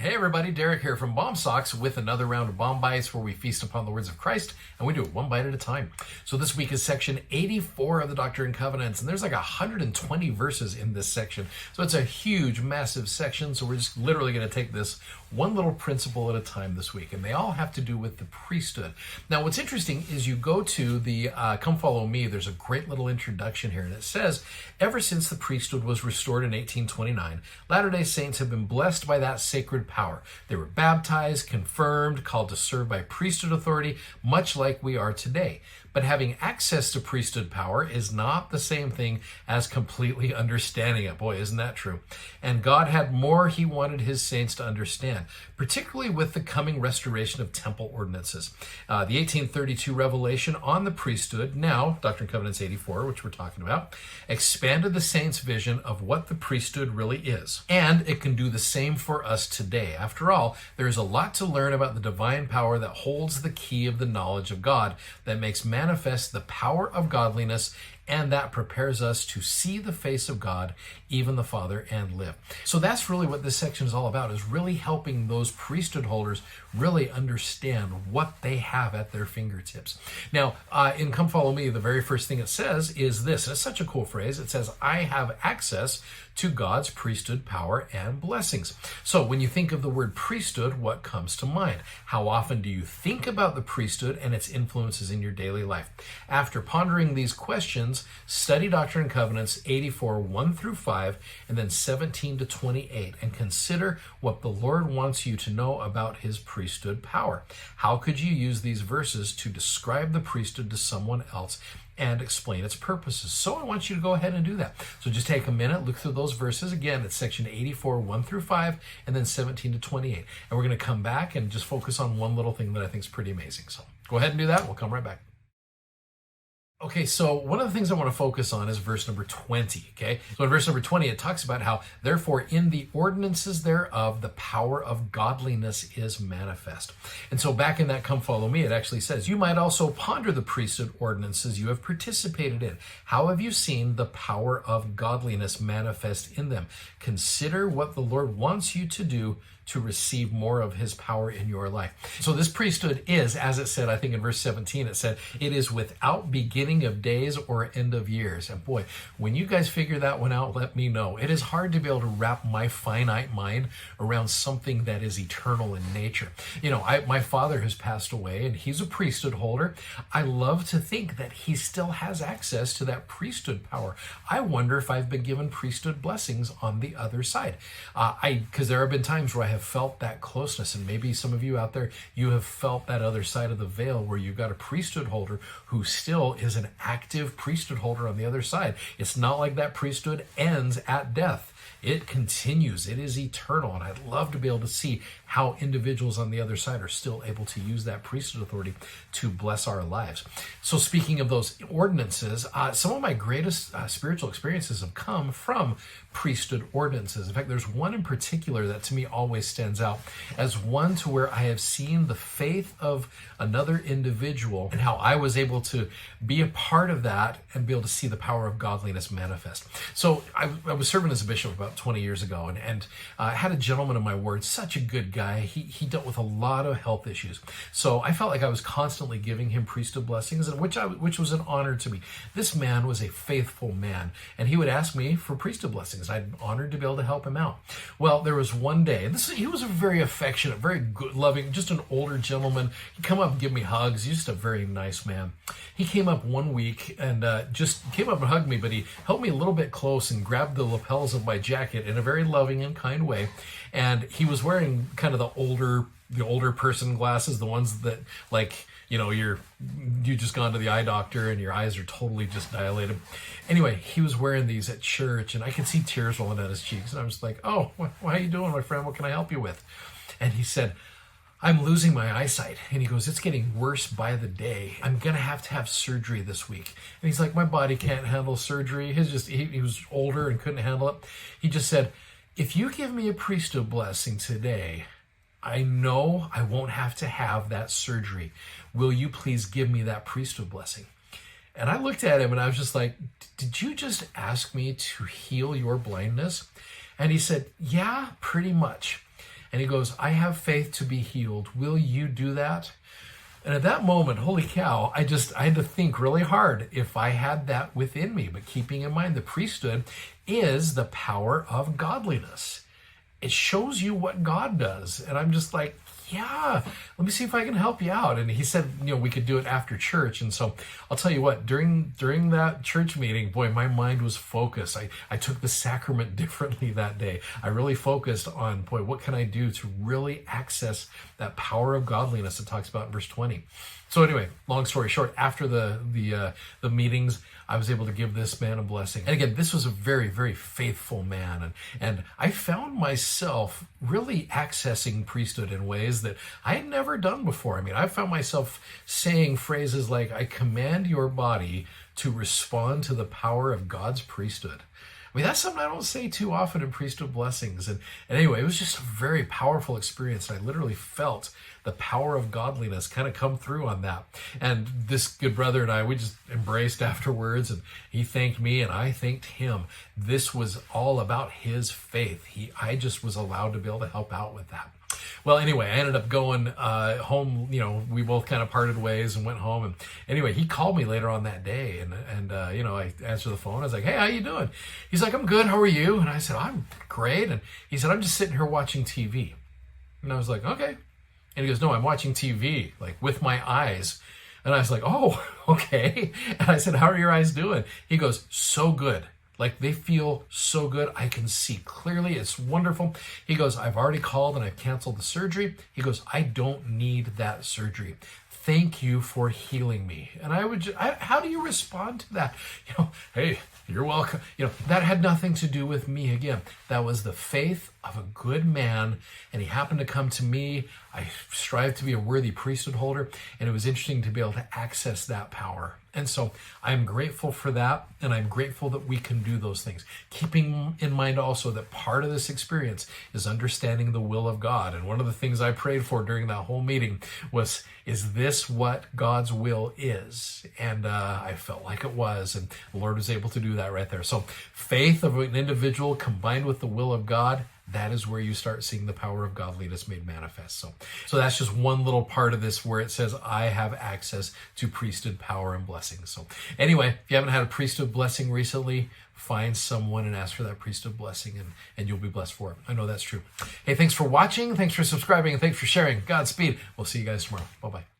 Hey everybody, Derek here from Bomb Socks with another round of Bomb Bites where we feast upon the words of Christ and we do it one bite at a time. So this week is section 84 of the Doctrine and Covenants, and there's like 120 verses in this section. So it's a huge, massive section. So we're just literally going to take this one little principle at a time this week, and they all have to do with the priesthood. Now what's interesting is you go to the Come Follow Me, there's a great little introduction here, and it says, ever since the priesthood was restored in 1829, Latter-day Saints have been blessed by that sacred power. They were baptized, confirmed, called to serve by priesthood authority, much like we are today. But having access to priesthood power is not the same thing as completely understanding it. Boy, isn't that true? And God had more he wanted his saints to understand, particularly with the coming restoration of temple ordinances. The 1832 revelation on the priesthood, now Doctrine and Covenants 84, which we're talking about, expanded the saints' vision of what the priesthood really is. And it can do the same for us today. After all, there is a lot to learn about the divine power that holds the key of the knowledge of God, that makes manifest the power of godliness, and that prepares us to see the face of God, even the Father, and live. So that's really what this section is all about, is really helping those priesthood holders really understand what they have at their fingertips. Now, in Come Follow Me, the very first thing it says is this. It's such a cool phrase. It says, I have access to God's priesthood power and blessings. So when you think of the word priesthood, what comes to mind? How often do you think about the priesthood and its influences in your daily life? After pondering these questions, study Doctrine and Covenants 84, 1 through 5, and then 17 to 28, and consider what the Lord wants you to know about his priesthood power. How could you use these verses to describe the priesthood to someone else and explain its purposes? So I want you to go ahead and do that. So just take a minute, look through those verses. Again, it's section 84, 1 through 5, and then 17 to 28. And we're going to come back and just focus on one little thing that I think is pretty amazing. So go ahead and do that. We'll come right back. Okay, so one of the things I want to focus on is verse number 20, okay? So in verse number 20, it talks about how, therefore, in the ordinances thereof, the power of godliness is manifest. And so back in that Come Follow Me, it actually says, you might also ponder the priesthood ordinances you have participated in. How have you seen the power of godliness manifest in them? Consider what the Lord wants you to do to receive more of his power in your life. So this priesthood is, as it said, I think in verse 17, it said, it is without beginning of days or end of years. And boy, when you guys figure that one out, let me know. It is hard to be able to wrap my finite mind around something that is eternal in nature. You know, my father has passed away and he's a priesthood holder. I love to think that he still has access to that priesthood power. I wonder if I've been given priesthood blessings on the other side. Because there have been times where I have felt that closeness, and maybe some of you out there, you have felt that other side of the veil where you've got a priesthood holder who still is an active priesthood holder on the other side. It's not like that priesthood ends at death. It continues. It is eternal. And I'd love to be able to see how individuals on the other side are still able to use that priesthood authority to bless our lives. So speaking of those ordinances, some of my greatest spiritual experiences have come from priesthood ordinances. In fact, there's one in particular that to me always stands out as one to where I have seen the faith of another individual and how I was able to be a part of that and be able to see the power of godliness manifest. So I was serving as a bishop about 20 years ago, and I had a gentleman in my ward, such a good guy. He dealt with a lot of health issues. So I felt like I was constantly giving him priesthood blessings, and which was an honor to me. This man was a faithful man, and he would ask me for priesthood blessings. I'm honored to be able to help him out. Well, there was one day, he was a very affectionate, very good, loving, just an older gentleman. He'd come up and give me hugs. He's just a very nice man. He came up one week and just came up and hugged me, but he held me a little bit close and grabbed the lapels of my jacket in a very loving and kind way. And he was wearing kind of the older person glasses, the ones that, like, you know, you just gone to the eye doctor and your eyes are totally just dilated. Anyway, he was wearing these at church and I could see tears rolling down his cheeks. And I was like, oh, how you doing, my friend? What can I help you with? And he said, I'm losing my eyesight. And he goes, it's getting worse by the day. I'm going to have surgery this week. And he's like, my body can't handle surgery. He was older and couldn't handle it. He just said, if you give me a priesthood blessing today, I know I won't have to have that surgery. Will you please give me that priesthood blessing? And I looked at him and I was just like, did you just ask me to heal your blindness? And he said, yeah, pretty much. And he goes, I have faith to be healed. Will you do that? And at that moment, holy cow, I had to think really hard if I had that within me. But keeping in mind, the priesthood is the power of godliness. It shows you what God does. And I'm just like, yeah, let me see if I can help you out. And he said, we could do it after church. And so I'll tell you what, during that church meeting, boy, my mind was focused. I took the sacrament differently that day. I really focused on, boy, what can I do to really access that power of godliness it talks about in verse 20. So anyway, long story short, after the meetings, I was able to give this man a blessing. And again, this was a very, very faithful man. And I found myself really accessing priesthood in ways that I had never done before. I mean, I found myself saying phrases like, I command your body to respond to the power of God's priesthood. I mean, that's something I don't say too often in priesthood blessings. And anyway, it was just a very powerful experience. I literally felt the power of godliness kind of come through on that. And this good brother and I, we just embraced afterwards, and he thanked me and I thanked him. This was all about his faith. I just was allowed to be able to help out with that. Well, anyway, I ended up going home. We both kind of parted ways and went home. And anyway, he called me later on that day, and I answered the phone. I was like, "Hey, how you doing?" He's like, "I'm good. How are you?" And I said, "I'm great." And he said, "I'm just sitting here watching TV." And I was like, "Okay." And he goes, "No, I'm watching TV, like with my eyes." And I was like, "Oh, okay." And I said, "How are your eyes doing?" He goes, "So good. Like, they feel so good. I can see clearly. It's wonderful." He goes, "I've already called and I've canceled the surgery." He goes, "I don't need that surgery. Thank you for healing me." And how do you respond to that? Hey, you're welcome. That had nothing to do with me again. That was the faith of a good man, and he happened to come to me. I strive to be a worthy priesthood holder, and it was interesting to be able to access that power. And so I'm grateful for that, and I'm grateful that we can do those things. Keeping in mind also that part of this experience is understanding the will of God. And one of the things I prayed for during that whole meeting was, is this what God's will is? And I felt like it was, and the Lord was able to do that right there. So faith of an individual combined with the will of God, that is where you start seeing the power of godliness made manifest. So that's just one little part of this where it says, I have access to priesthood power and blessings. So anyway, if you haven't had a priesthood blessing recently, find someone and ask for that priesthood blessing, and you'll be blessed for it. I know that's true. Hey, thanks for watching. Thanks for subscribing. And thanks for sharing. Godspeed. We'll see you guys tomorrow. Bye-bye.